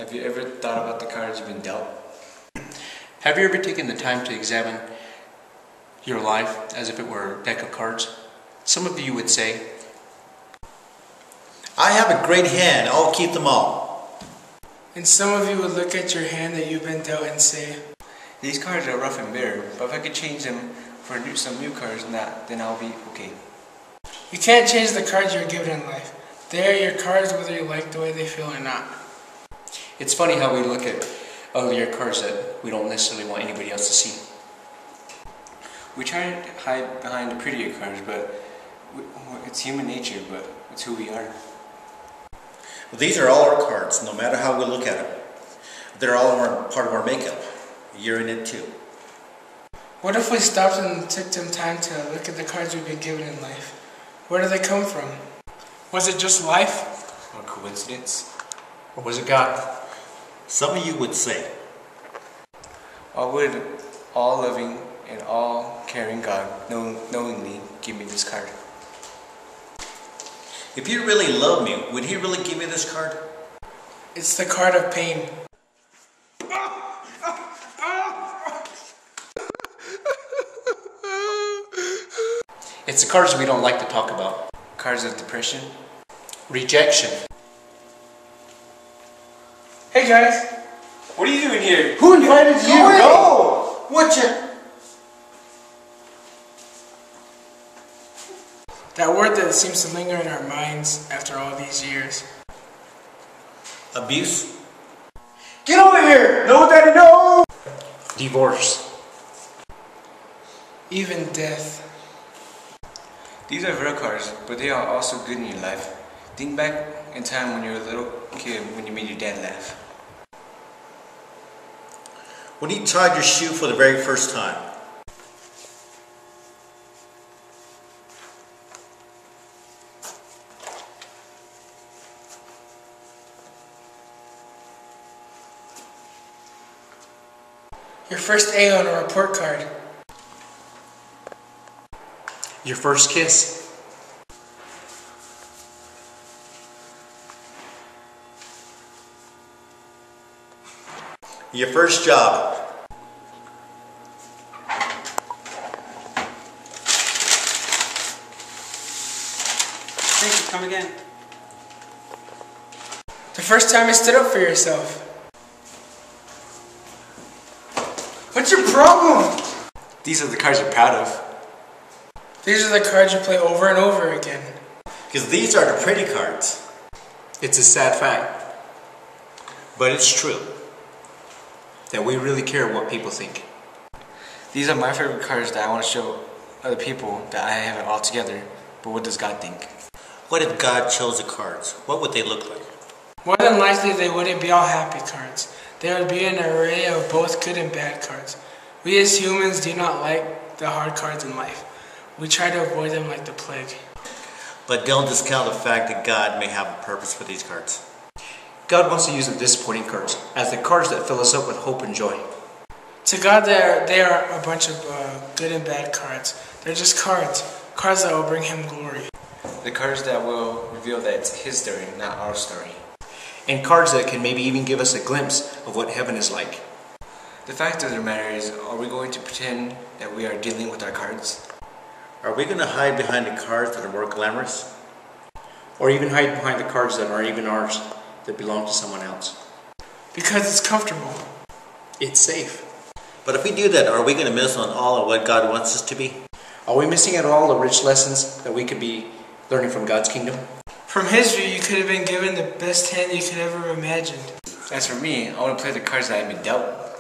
Have you ever thought about the cards you've been dealt? Have you ever taken the time to examine your life as if it were a deck of cards? Some of you would say, I have a great hand, I'll keep them all. And some of you would look at your hand that you've been dealt and say, these cards are rough and bitter, but if I could change them for some new cards, then I'll be okay. You can't change the cards you're given in life. They are your cards whether you like the way they feel or not. it's funny how we look at uglier cards that we don't necessarily want anybody else to see. We try to hide behind the prettier cards, but it's human nature, but it's who we are. Well, these are all our cards, no matter how we look at them. They're all part of our makeup. You're in it too. What if we stopped and took some time to look at the cards we've been given in life? Where do they come from? Was it just life? Or coincidence? Or was it God? Some of you would say, Or would all-loving and all-caring God knowingly give me this card? if you really love me, would he really give me this card? It's the card of pain. It's the cards we don't like to talk about. Cards of depression? Rejection. Hey guys, What are you doing here? Who invited you? Go! Watch it! That word that seems to linger in our minds after all these years. Abuse? Get over here! No, Daddy, no! Divorce. Even death. These are real cards, but they are also good in your life. Think back in time when you were a little kid when you made your dad laugh. When you tied your shoe for the very first time. Your first A on a report card. Your first kiss. Your first job. Thank you, come again. The first time you stood up for yourself. What's your problem? These are the cards you're proud of. These are the cards you play over and over again. Because these are the pretty cards. It's a sad fact But it's true. that we really care what people think. These are my favorite cards that I want to show other people that I have it all together. But what does God think? What if God chose the cards? What would they look like? More than likely, they wouldn't be all happy cards. There would be an array of both good and bad cards. We as humans do not like the hard cards in life. We try to avoid them like the plague. But don't discount the fact that God may have a purpose for these cards. God wants to use the disappointing cards as the cards that fill us up with hope and joy. To God, they are a bunch of good and bad cards. They're just cards. Cards that will bring Him glory. The cards that will reveal that it's His story, not our story. And cards that can maybe even give us a glimpse of what heaven is like. The fact of the matter is, are we going to pretend that we are dealing with our cards? Are we going to hide behind the cards that are more glamorous? Or even hide behind the cards that aren't even ours, that belong to someone else. Because it's comfortable. It's safe. But if we do that, are we going to miss on all of what God wants us to be? Are we missing out on all the rich lessons that we could be learning from God's kingdom? From His view, you could have been given the best hand you could ever imagined. As for me, I want to play the cards that I've been dealt.